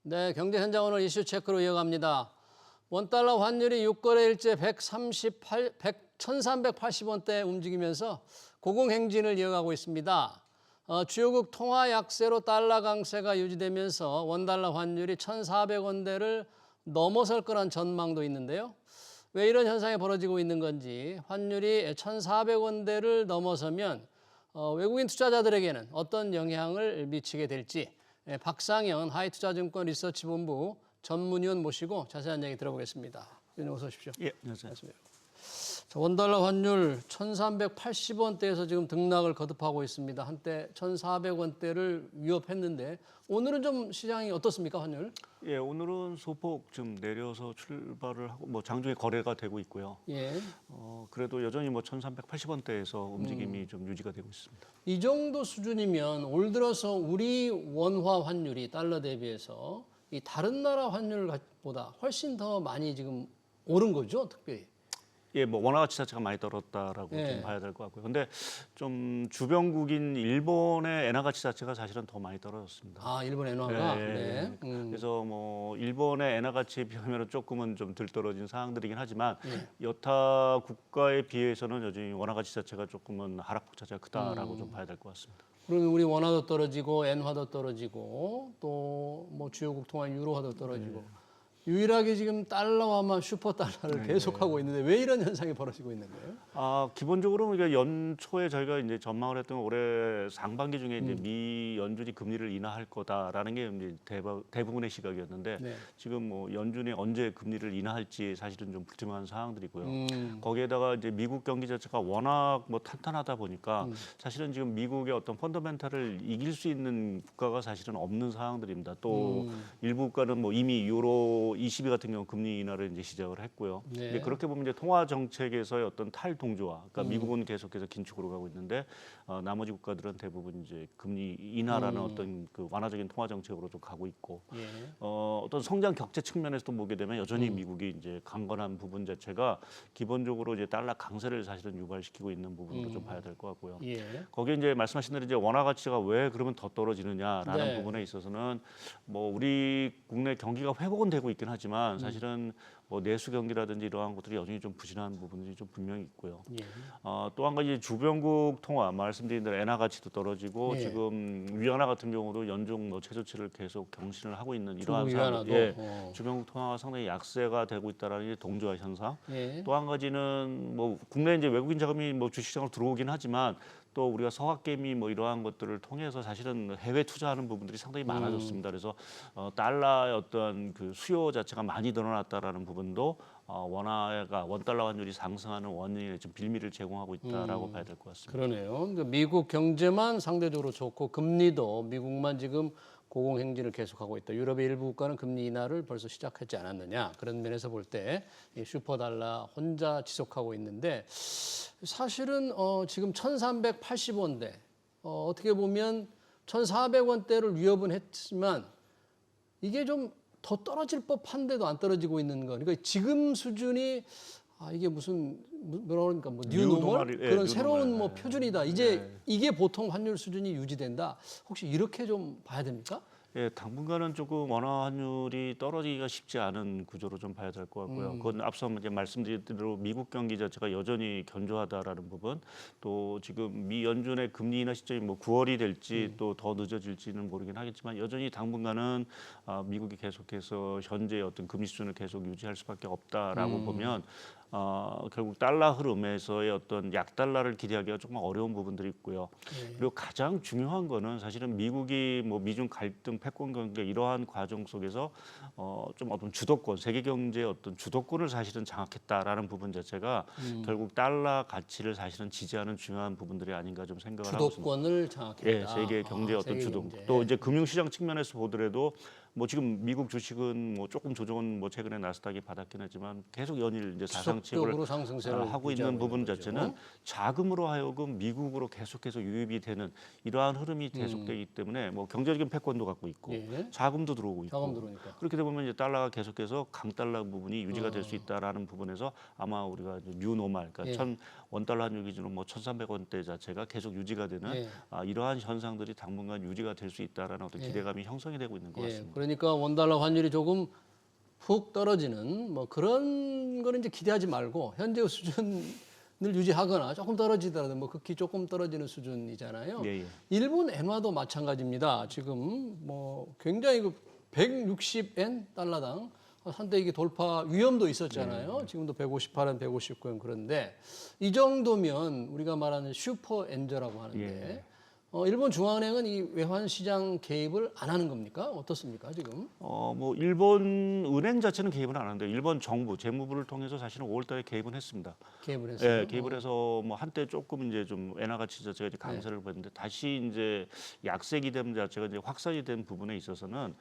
네, 경제 현장 오늘 이슈 체크로 이어갑니다. 원달러 환율이 6거래일째 1,380원대 움직이면서 고공행진을 이어가고 있습니다. 주요국 통화 약세로 달러 강세가 유지되면서 원달러 환율이 1,400원대를 넘어설 거란 전망도 있는데요. 왜 이런 현상이 벌어지고 있는 건지, 환율이 1,400원대를 넘어서면 외국인 투자자들에게는 어떤 영향을 미치게 될지 박상현 하이투자증권 리서치본부 전문위원 모시고 자세한 얘기 들어보겠습니다. 위원님 어서 오십시오. 예, 안녕하세요. 자, 원달러 환율 1,380원대에서 지금 등락을 거듭하고 있습니다. 한때 1,400원대를 위협했는데 오늘은 좀 시장이 어떻습니까, 환율? 예, 오늘은 소폭 좀 내려서 출발을 하고 뭐 장중에 거래가 되고 있고요. 예. 그래도 여전히 뭐 1,380원대에서 움직임이 좀 유지가 되고 있습니다. 이 정도 수준이면 올 들어서 우리 원화 환율이 달러 대비해서 이 다른 나라 환율보다 훨씬 더 많이 지금 오른 거죠, 특별히. 예, 뭐 원화 가치 자체가 많이 떨어졌다라고 예. 좀 봐야 될 것 같고요. 근데 좀 주변국인 일본의 엔화 가치 자체가 사실은 더 많이 떨어졌습니다. 아, 일본 엔화가. 예, 네. 그래서 뭐 일본의 엔화 가치에 비하면 조금은 좀 덜 떨어진 상황들이긴 하지만 여타 국가에 비해서는 여전히 원화 가치 자체가 조금은 하락폭 자체가 크다라고 좀 봐야 될 것 같습니다. 그러면 우리 원화도 떨어지고 엔화도 떨어지고 또 뭐 주요국 통화 유로화도 떨어지고 유일하게 지금 달러화만 슈퍼 달러를 계속하고 있는데 왜 이런 현상이 벌어지고 있는 거예요? 기본적으로 우리가 연초에 저희가 이제 전망을 했던 올해 상반기 중에 이제 미 연준이 금리를 인하할 거다라는 게 이제 대부분의 시각이었는데 네. 지금 뭐 연준이 언제 금리를 인하할지 사실은 좀 불투명한 상황들이고요. 거기에다가 이제 미국 경기 자체가 워낙 뭐 탄탄하다 보니까 사실은 지금 미국의 어떤 펀더멘탈을 이길 수 있는 국가가 사실은 없는 상황들입니다. 또 일부 국가는 뭐 이미 유로 ECB 같은 경우 금리 인하를 이제 시작을 했고요. 네. 이제 그렇게 보면 이제 통화 정책에서의 어떤 탈동조화, 그러니까 미국은 계속해서 긴축으로 가고 있는데 나머지 국가들은 대부분 이제 금리 인하라는 어떤 그 완화적인 통화 정책으로 좀 가고 있고, 예. 어떤 성장 격제 측면에서도 보게 되면 여전히 미국이 이제 강건한 부분 자체가 기본적으로 이제 달러 강세를 사실은 유발시키고 있는 부분으로 좀 봐야 될 것 같고요. 예. 거기에 이제 말씀하신 대로 이제 원화 가치가 왜 그러면 더 떨어지느냐라는 네. 부분에 있어서는 뭐 우리 국내 경기가 회복은 되고 있긴 하지만 사실은 뭐 내수 경기라든지 이러한 것들이 여전히 좀 부진한 부분들이 좀 분명히 있고요. 예. 또 한 가지 주변국 통화 말씀드린 대로 엔화 가치도 떨어지고 예. 지금 위안화 같은 경우도 연중 뭐 최저치를 계속 경신을 하고 있는 이러한 중국 위안화도? 주변국 통화가 상당히 약세가 되고 있다라는 게 동조화 현상. 예. 또 한 가지는 뭐 국내 이제 외국인 자금이 뭐 주식시장으로 들어오긴 하지만 또 우리가 서학개미 뭐 이러한 것들을 통해서 사실은 해외 투자하는 부분들이 상당히 많아졌습니다. 그래서 달러의 어떤 그 수요 자체가 많이 늘어났다라는 부분도 원달러 환율이 상승하는 원인에 좀 빌미를 제공하고 있다라고 봐야 될 것 같습니다. 그러네요. 그러니까 미국 경제만 상대적으로 좋고 금리도 미국만 지금 고공행진을 계속하고 있다. 유럽의 일부 국가는 금리 인하를 벌써 시작하지 않았느냐. 그런 면에서 볼 때 슈퍼달러 혼자 지속하고 있는데 사실은 지금 1,380원대 어떻게 보면 1,400원대를 위협은 했지만 이게 좀 더 떨어질 법한데도 안 떨어지고 있는 거. 그러니까 지금 수준이 이게 무슨 뭐라 그러니까 뭐 뉴노멀 그런 새로운 뭐 표준이다. 이제 이게 보통 환율 수준이 유지된다. 혹시 이렇게 좀 봐야 됩니까? 예, 당분간은 조금 원화 환율이 떨어지기가 쉽지 않은 구조로 좀 봐야 될 것 같고요. 그건 앞서 이제 말씀드린 대로 미국 경기 자체가 여전히 견조하다라는 부분, 또 지금 미 연준의 금리 인하 시점이 뭐 9월이 될지 또 더 늦어질지는 모르긴 하겠지만 여전히 당분간은 미국이 계속해서 현재의 어떤 금리 수준을 계속 유지할 수밖에 없다라고 보면 결국 달러 흐름에서의 어떤 약달러를 기대하기가 조금 어려운 부분들이 있고요. 그리고 가장 중요한 거는 사실은 미국이 뭐 미중 갈등, 패권 관계 이러한 과정 속에서 좀 어떤 주도권, 세계 경제의 어떤 주도권을 사실은 장악했다라는 부분 자체가 결국 달러 가치를 사실은 지지하는 중요한 부분들이 아닌가 좀 생각을 하고 있습니다. 주도권을 장악했다. 예, 세계 경제의 어떤 세계 주도. 경제. 또 이제 금융시장 측면에서 보더라도 뭐 지금 미국 주식은 뭐 조금 조정은 뭐 최근에 나스닥이 받았긴 하지만 계속 연일 이제 사상칩을 지속적으로 상승세를 하고 있는 유지하고 부분 있는 거죠. 자체는 자금으로 하여금 미국으로 계속해서 유입이 되는 이러한 흐름이 계속되기 때문에 뭐 경제적인 패권도 갖고 있고 예. 자금도 들어오고 있고 자금 들어오니까. 그렇게 되면 이제 달러가 계속해서 강달러 부분이 유지가 될 수 있다라는 부분에서 아마 우리가 이제 뉴노멀 그러니까 원달러 환율 기준으로 뭐 1,300원대 자체가 계속 유지가 되는 이러한 현상들이 당분간 유지가 될 수 있다라는 어떤 기대감이 형성이 되고 있는 것 같습니다. 그러니까 원달러 환율이 조금 훅 떨어지는 뭐 그런 거는 이제 기대하지 말고 현재 수준을 유지하거나 조금 떨어지더라도 뭐 극히 조금 떨어지는 수준이잖아요. 예, 예. 일본 엔화도 마찬가지입니다. 지금 뭐 굉장히 그 160엔 달러당 한때 이게 돌파 위험도 있었잖아요. 지금도 158엔, 159엔 그런데 이 정도면 우리가 말하는 슈퍼 엔저라고 하는데 일본 중앙은행은 이 외환 시장 개입을 안 하는 겁니까? 어떻습니까, 지금? 뭐 일본 은행 자체는 개입은 안 하는데 일본 정부 재무부를 통해서 사실은 5월달에 개입은 했습니다. 개입을 했어요. 예, 개입을 해서 뭐 한때 조금 이제 좀 엔화 가치 자체가 이제 강세를 보였는데 다시 이제 약세 기대 자체가 이제 확산이 된 부분에 있어서는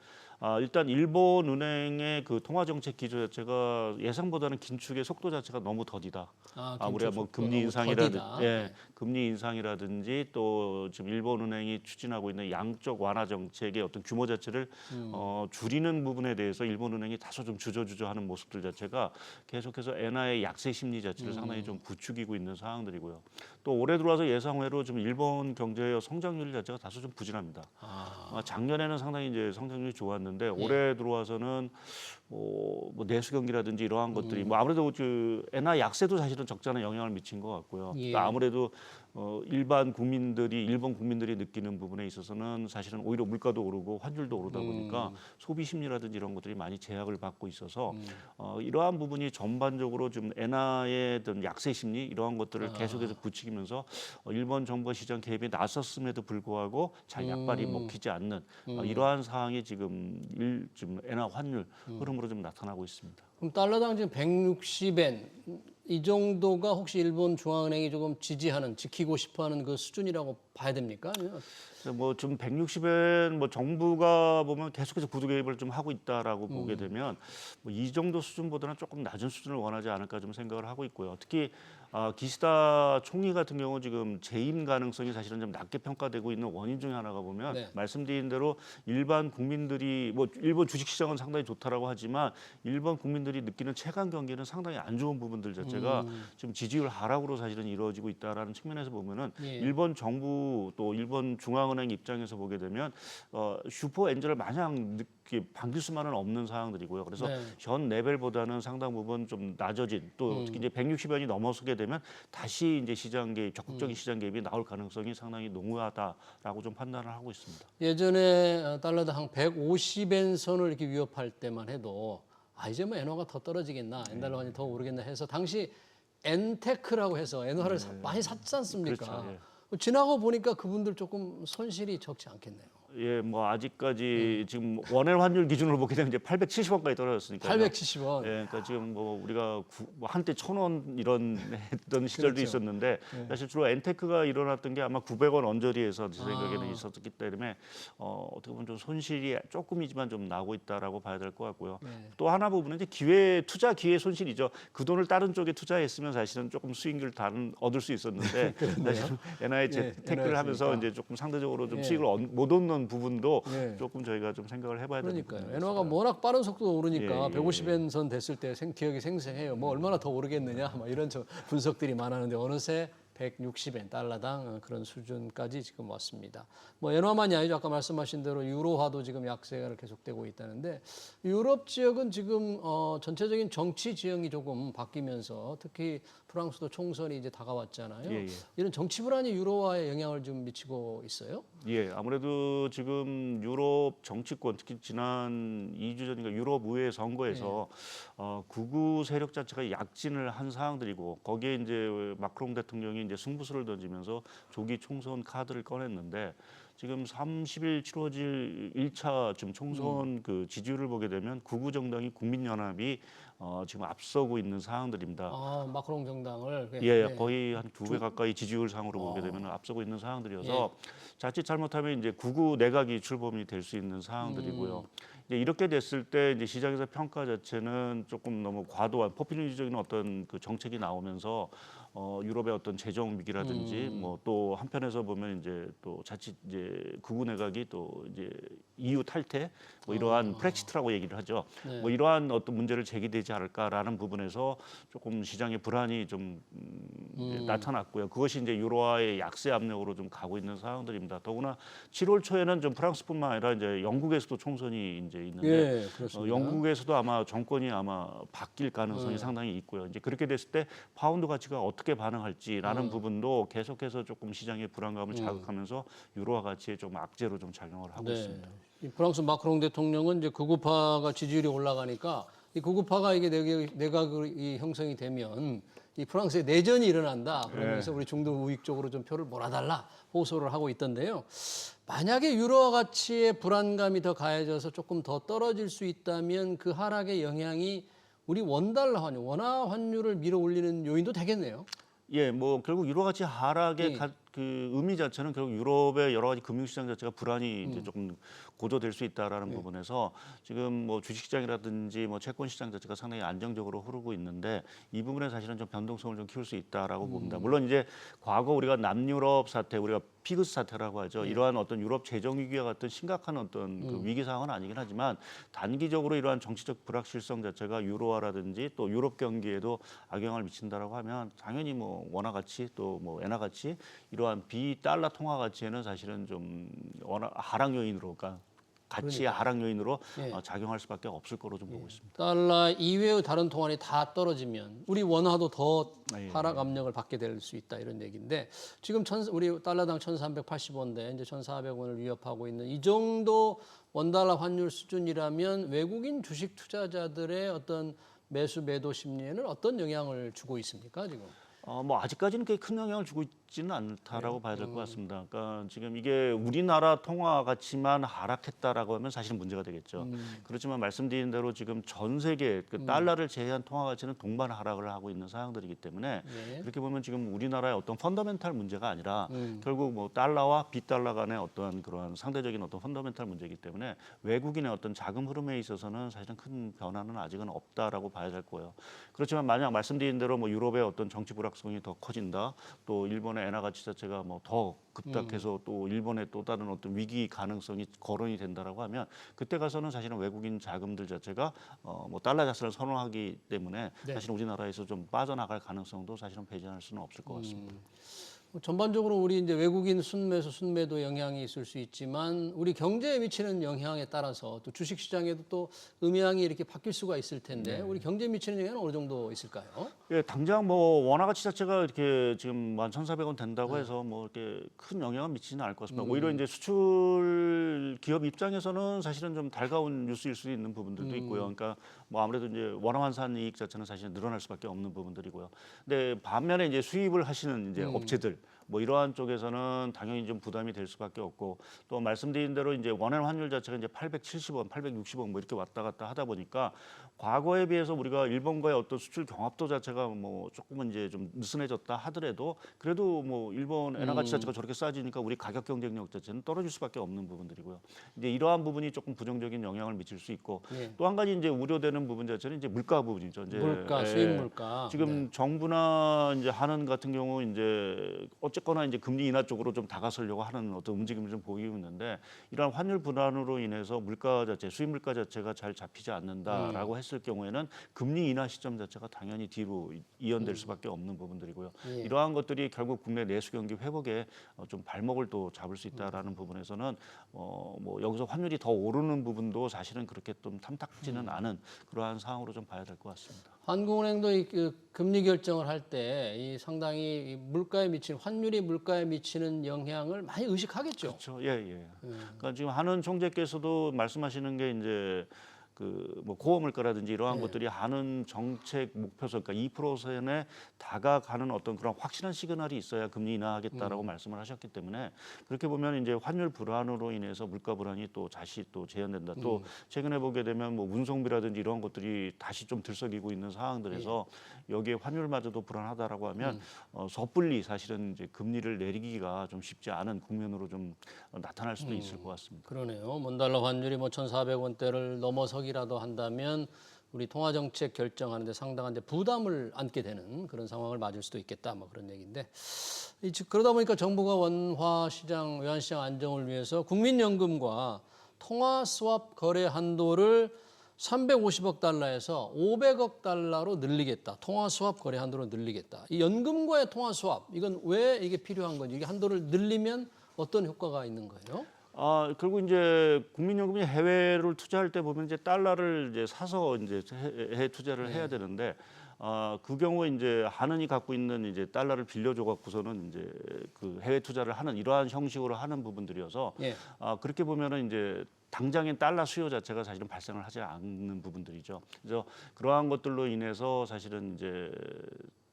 일단 일본 은행의 그 통화 정책 기조 자체가 예상보다는 긴축의 속도 자체가 너무 더디다. 우리가 뭐 금리 인상이라든지, 금리 인상이라든지 또 지금 일본 은행이 추진하고 있는 양적 완화 정책의 어떤 규모 자체를 줄이는 부분에 대해서 일본 은행이 다소 좀 주저주저하는 모습들 자체가 계속해서 엔화의 약세 심리 자체를 상당히 좀 부추기고 있는 상황들이고요. 또 올해 들어와서 예상외로 좀 일본 경제의 성장률 자체가 다소 좀 부진합니다. 작년에는 상당히 이제 성장률이 좋았는데 올해 들어와서는 뭐 내수 경기라든지 이러한 것들이 뭐 아무래도 그 엔화 약세도 사실은 적지 않은 영향을 미친 것 같고요. 그러니까 아무래도 일반 국민들이 일본 국민들이 느끼는 부분에 있어서는 사실은 오히려 물가도 오르고 환율도 오르다 보니까 소비 심리라든지 이런 것들이 많이 제약을 받고 있어서 이러한 부분이 전반적으로 좀 엔화의 어떤 약세 심리 이러한 것들을 계속해서 부추기면서 일본 정부 시장 개입에 나섰음에도 불구하고 잘 약발이 먹히지 않는 이러한 상황이 지금 좀 엔화 환율 흐름으로 좀 나타나고 있습니다. 그럼 달러당 지금 160엔 이 정도가 혹시 일본 중앙은행이 조금 지키고 싶어하는 그 수준이라고 봐야 됩니까? 아니면 뭐 좀 160엔 뭐 정부가 보면 계속해서 구두 개입을 좀 하고 있다라고 보게 되면 뭐 이 정도 수준보다는 조금 낮은 수준을 원하지 않을까 좀 생각을 하고 있고요. 특히 기시다 총리 같은 경우 지금 재임 가능성이 사실은 좀 낮게 평가되고 있는 원인 중에 하나가 보면 말씀드린 대로 일반 국민들이 뭐 일본 주식시장은 상당히 좋다라고 하지만 일본 국민들이 느끼는 체감 경기는 상당히 안 좋은 부분들 자체가 지금 지지율 하락으로 사실은 이루어지고 있다라는 측면에서 보면은 일본 정부 또 일본 중앙은행 입장에서 보게 되면 슈퍼 엔저를 마냥 반길 수만은 없는 상황들이고요. 그래서 현 레벨보다는 상당 부분 좀 낮아진 또 특히 이제 160원이 넘어서게 되면 다시 이제 시장 개입, 적극적인 시장 개입이 나올 가능성이 상당히 농후하다라고 좀 판단을 하고 있습니다. 예전에 달러당 150엔 선을 이렇게 위협할 때만 해도 이제 뭐 엔화가 더 떨어지겠나, 엔달러 환율이 더 오르겠나 해서 당시 엔테크라고 해서 엔화를 많이 샀지 않습니까? 그렇죠, 지나고 보니까 그분들 조금 손실이 적지 않겠네요. 예, 뭐 아직까지 지금 원화 환율 기준으로 보게 되면 이제 870원까지 떨어졌으니까요. 870원. 예, 그러니까 지금 뭐 우리가 뭐 한때 1,000원 이런 했던 시절도 있었는데 사실 주로 엔테크가 일어났던 게 아마 900원 언저리에서 제 생각에는 있었기 때문에 어떻게 보면 좀 손실이 조금이지만 좀 나고 있다라고 봐야 될 것 같고요. 또 하나 부분은 이제 투자 기회 손실이죠. 그 돈을 다른 쪽에 투자했으면 사실은 조금 수익을 얻을 수 있었는데 사실 엔화에 테크를 하면서 이제 조금 상대적으로 좀 수익을 못 얻는 부분도 조금 저희가 좀 생각을 해봐야 되는 그러니까요. 엔화가 워낙 빠른 속도로 오르니까 150엔 선 됐을 때 기억이 생생해요. 뭐 얼마나 더 오르겠느냐, 막 이런 분석들이 많았는데 어느새 160엔 달러당 그런 수준까지 지금 왔습니다. 뭐 엔화만이 아니죠. 아까 말씀하신 대로 유로화도 지금 약세가 계속되고 있다는데 유럽 지역은 지금 전체적인 정치 지형이 조금 바뀌면서 특히 프랑스도 총선이 이제 다가왔잖아요. 이런 정치 불안이 유로화에 영향을 좀 미치고 있어요? 예, 아무래도 지금 유럽 정치권 특히 지난 2주 전인가 유럽 의회 선거에서 극우 세력 자체가 약진을 한 상황들이고 거기에 이제 마크롱 대통령이 이제 승부수를 던지면서 조기 총선 카드를 꺼냈는데 지금 30일 치러질 1차 지금 총선 그 지지율을 보게 되면 극우 정당이 국민연합이 지금 앞서고 있는 상황들입니다. 마크롱 정당을 거의 한 2배 가까이 지지율 상으로 보게 되면 앞서고 있는 상황들이어서 자칫 잘못하면 이제 극우 내각이 출범이 될 수 있는 상황들이고요. 이제 이렇게 됐을 때 이제 시장에서 평가 자체는 조금 너무 과도한 포퓰리즘적인 어떤 그 정책이 나오면서 유럽의 어떤 재정 위기라든지 뭐 또 한편에서 보면 이제 또 자칫 이제 극우 내각이 또 이제 EU 탈퇴 뭐 이러한 브렉시트라고 얘기를 하죠. 뭐 이러한 어떤 문제를 제기되지 않을까라는 부분에서 조금 시장의 불안이 좀 이제 나타났고요. 그것이 이제 유로화의 약세 압력으로 좀 가고 있는 상황들입니다. 더구나 7월 초에는 좀 프랑스뿐만 아니라 이제 영국에서도 총선이 이제 있는데 예, 그렇습니다. 영국에서도 아마 정권이 아마 바뀔 가능성이 상당히 있고요. 이제 그렇게 됐을 때 파운드 가치가 어떻게 반응할지라는 부분도 계속해서 조금 시장의 불안감을 자극하면서 유로화 가치에 좀 악재로 좀 작용을 하고 있습니다. 이 프랑스 마크롱 대통령은 이제 극우파가 지지율이 올라가니까 이 극우파가 이게 내각이 형성이 되면 이 프랑스에 내전이 일어난다. 그러면서 우리 중도 우익 쪽으로 좀 표를 몰아달라 호소를 하고 있던데요. 만약에 유로화 가치의 불안감이 더 가해져서 조금 더 떨어질 수 있다면 그 하락의 영향이 우리 원달러 환율, 원화 환율을 밀어 올리는 요인도 되겠네요. 예, 뭐 결국 유로 가치 하락의 그 의미 자체는 결국 유럽의 여러 가지 금융시장 자체가 불안이 이제 조금 고조될 수 있다라는 부분에서 지금 뭐 주식시장이라든지 뭐 채권시장 자체가 상당히 안정적으로 흐르고 있는데 이 부분에 사실은 좀 변동성을 좀 키울 수 있다라고 봅니다. 물론 이제 과거 우리가 남유럽 사태, 우리가 피그스 사태라고 하죠. 이러한 어떤 유럽 재정 위기와 같은 심각한 어떤 그 위기 상황은 아니긴 하지만 단기적으로 이러한 정치적 불확실성 자체가 유로화라든지 또 유럽 경기에도 악영향을 미친다라고 하면 당연히 뭐 원화 가치 또 뭐 엔화 가치 이러한 비달러 통화 가치에는 사실은 좀 원화 하락 요인으로 그러니까 가치의 하락 요인으로 작용할 수밖에 없을 거로 좀 보고 있습니다. 달러 이외의 다른 통화이 다 떨어지면 우리 원화도 더 하락 압력을 받게 될 수 있다 이런 얘기인데 지금 우리 달러당 1,380원대 이제 1,400원을 위협하고 있는 이 정도 원달러 환율 수준이라면 외국인 주식 투자자들의 어떤 매수 매도 심리에는 어떤 영향을 주고 있습니까 지금? 뭐 아직까지는 그렇게 큰 영향을 주고 있지는 않다라고 봐야 될 것 같습니다. 그러니까 지금 이게 우리나라 통화 가치만 하락했다라고 하면 사실은 문제가 되겠죠. 그렇지만 말씀드린 대로 지금 전 세계 그 달러를 제외한 통화 가치는 동반 하락을 하고 있는 상황들이기 때문에 그렇게 보면 지금 우리나라의 어떤 펀더멘탈 문제가 아니라 결국 뭐 달러와 비달러 간의 어떤 그런 상대적인 어떤 펀더멘탈 문제이기 때문에 외국인의 어떤 자금 흐름에 있어서는 사실은 큰 변화는 아직은 없다라고 봐야 될 거예요. 그렇지만 만약 말씀드린 대로 뭐 유럽의 어떤 정치 불확성이 더 커진다. 또 일본의 엔화 가치 자체가 뭐 더 급락해서 또 일본의 또 다른 어떤 위기 가능성이 거론이 된다라고 하면 그때 가서는 사실은 외국인 자금들 자체가 뭐 달러 자산을 선호하기 때문에 사실 우리나라에서 좀 빠져나갈 가능성도 사실은 배제할 수는 없을 것 같습니다. 전반적으로 우리 이제 외국인 순매수, 순매도 영향이 있을 수 있지만 우리 경제에 미치는 영향에 따라서 또 주식 시장에도 또 음향이 이렇게 바뀔 수가 있을 텐데 우리 경제에 미치는 영향은 어느 정도 있을까요? 예, 당장 뭐 원화 가치 자체가 이렇게 지금 1,400원 된다고 해서 뭐 이렇게 큰 영향을 미치지는 않을 것 같습니다. 오히려 이제 수출 기업 입장에서는 사실은 좀 달가운 뉴스일 수 있는 부분들도 있고요. 그러니까 뭐 아무래도 이제 원화 환산 이익 자체는 사실 늘어날 수밖에 없는 부분들이고요. 근데 반면에 이제 수입을 하시는 이제 업체들 뭐 이러한 쪽에서는 당연히 좀 부담이 될 수밖에 없고 또 말씀드린 대로 이제 원화 환율 자체가 이제 870원, 860원 뭐 이렇게 왔다 갔다 하다 보니까 과거에 비해서 우리가 일본과의 어떤 수출 경합도 자체가 뭐 조금은 이제 좀 느슨해졌다 하더라도 그래도 뭐 일본 엔화 가치 자체가 저렇게 싸지니까 우리 가격 경쟁력 자체는 떨어질 수밖에 없는 부분들이고요. 이제 이러한 부분이 조금 부정적인 영향을 미칠 수 있고 또 한 가지 이제 우려되는 부분 자체는 이제 물가 부분이죠. 이제 물가, 수입 물가. 지금 정부나 이제 하는 같은 경우 이제 어쨌거나 이제 금리 인하 쪽으로 좀 다가서려고 하는 어떤 움직임을 좀 보이고 있는데 이러한 환율 불안으로 인해서 물가 자체, 수입 물가 자체가 잘 잡히지 않는다라고 했을 경우에는 금리 인하 시점 자체가 당연히 뒤로 이연될 수밖에 없는 부분들이고요. 이러한 것들이 결국 국내 내수 경기 회복에 좀 발목을 또 잡을 수 있다라는 부분에서는 뭐 여기서 환율이 더 오르는 부분도 사실은 그렇게 좀 탐탁지는 않은 그러한 상황으로 좀 봐야 될 것 같습니다. 한국은행도 그 금리 결정을 할 때 이 상당히 이 물가에 미치는 환율이 물가에 미치는 영향을 많이 의식하겠죠. 그렇죠. 예, 예. 그러니까 지금 한은 총재께서도 말씀하시는 게 이제 그 뭐 고호 물가라든지 이러한 것들이 한은 정책 목표선 그러니까 2%에 다가가는 어떤 그런 확실한 시그널이 있어야 금리 인하하겠다라고 말씀을 하셨기 때문에 그렇게 보면 이제 환율 불안으로 인해서 물가 불안이 또 다시 또 재현된다. 또 최근에 보게 되면 뭐 운송비라든지 이런 것들이 다시 좀 들썩이고 있는 상황들에서 여기에 환율마저도 불안하다라고 하면 섣불리 사실은 이제 금리를 내리기가 좀 쉽지 않은 국면으로 좀 나타날 수도 있을 것 같습니다. 그러네요. 원달러 환율이 뭐 1,400원대를 넘어서기라도 한다면 우리 통화 정책 결정하는데 상당한 데 부담을 안게 되는 그런 상황을 맞을 수도 있겠다. 뭐 그런 얘기인데 그러다 보니까 정부가 원화 시장, 외환 시장 안정을 위해서 국민연금과 통화 스왑 거래 한도를 350억 달러에서 500억 달러로 늘리겠다. 통화 수합 거래 한도를 늘리겠다. 이 연금과의 통화 수합 이건 왜 이게 필요한 건지, 이게 한도를 늘리면 어떤 효과가 있는 거예요? 결국 이제 국민연금이 해외를 투자할 때 보면 이제 달러를 이제 사서 이제 해외 투자를 해야 되는데, 그 경우에 이제 한은이 갖고 있는 이제 달러를 빌려줘 갖고서는 이제 그 해외 투자를 하는 이러한 형식으로 하는 부분들이어서, 예. 그렇게 보면은 이제 당장의 달러 수요 자체가 사실은 발생을 하지 않는 부분들이죠. 그래서 그러한 것들로 인해서 사실은 이제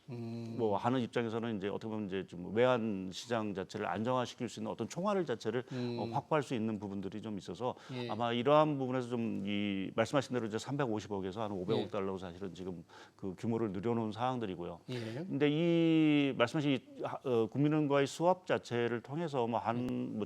뭐 하는 입장에서는 이제 어떻게 보면 이제 좀 외환 시장 자체를 안정화시킬 수 있는 어떤 총알을 자체를 확보할 수 있는 부분들이 좀 있어서, 예. 아마 이러한 부분에서 좀 이 말씀하신 대로 이제 350억에서 한 500억 예. 달러로 사실은 지금 그 규모를 늘려놓은 사항들이고요. 예. 근데 이 말씀하신 국민은과의 수합 자체를 통해서 뭐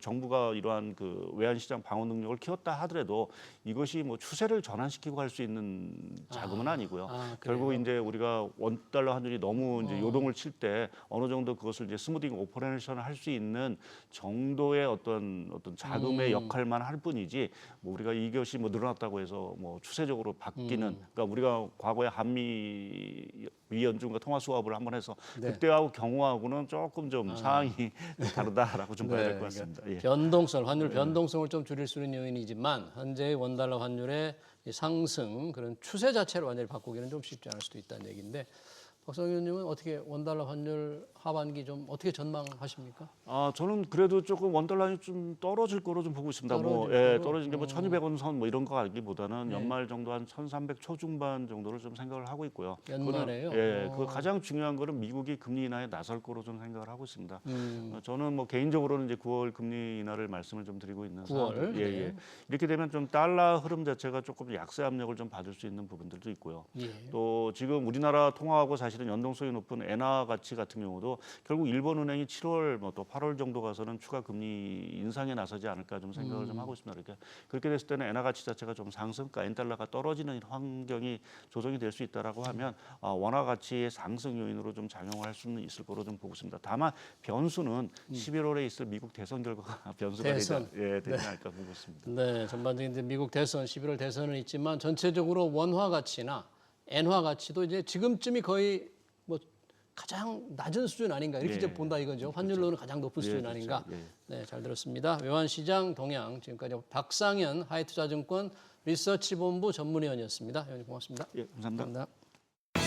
정부가 이러한 그 외환 시장 방어 능력을 키웠다 하더라도 이것이 뭐 추세를 전환시키고 갈 수 있는 자금은 아니고요. 그래요? 결국 이제 우리가 원 달러 환율이 너무 이제 요동을 칠 때 어느 정도 그것을 이제 스무딩 오퍼레이션을 할 수 있는 정도의 어떤 자금의 역할만 할 뿐이지, 뭐 우리가 이것이 뭐 늘어났다고 해서 뭐 추세적으로 바뀌는, 그러니까 우리가 과거에 한미 위연준과 통화 수합을 한번 해서 네. 그때하고 경우하고는 조금 좀 상황이 좀 다르다라고 좀 봐야 될 것 같습니다. 예. 변동성, 환율 변동성을 좀 줄일 수 있는 요인이지만 현재의 원달러 환율의 이 상승 그런 추세 자체를 완전히 바꾸기는 좀 쉽지 않을 수도 있다는 얘기인데, 박성현 의원님은 어떻게 원달러 환율 하반기 좀 어떻게 전망하십니까? 저는 그래도 조금 원달러이 좀 떨어질 거로 좀 보고 있습니다. 떨어진 게 뭐 1,200원 선 뭐 이런 거 알기보다는 연말 정도 한 1,300 초중반 정도를 좀 생각을 하고 있고요. 연말에요? 그 가장 중요한 거는 미국이 금리 인하에 나설 거로 좀 생각을 하고 있습니다. 음. 저는 뭐 개인적으로는 이제 9월 금리 인하를 말씀을 좀 드리고 있는 9월? 상황. 네. 이렇게 되면 좀 달러 흐름 자체가 조금 약세 압력을 좀 받을 수 있는 부분들도 있고요. 예. 또 지금 우리나라 통화하고 사실은 연동성이 높은 엔화 가치 같은 경우도 결국 일본은행이 7월 뭐 또 8월 정도 가서는 추가 금리 인상에 나서지 않을까 좀 생각을 좀 하고 있습니다. 그렇게 됐을 때는 엔화 가치 자체가 좀 상승가, 엔달러가 떨어지는 환경이 조성이 될 수 있다라고 하면 원화 가치의 상승 요인으로 좀 작용할 수는 있을 거로 좀 보고 있습니다. 다만 변수는 11월에 있을 미국 대선 결과가 변수가 되지 않을까 보고 있습니다. 네, 전반적인 이제 미국 대선, 11월 대선은 있지만 전체적으로 원화 가치나 엔화 가치도 이제 지금쯤이 거의 뭐 가장 낮은 수준 아닌가 이렇게 이제 본다 이거죠. 환율로는 가장 높은 수준 아닌가. 네, 잘 들었습니다. 외환시장 동향 지금까지 박상현 하이투자증권 리서치본부 전문위원이었습니다. 의원님 고맙습니다. 감사합니다. 감사합니다.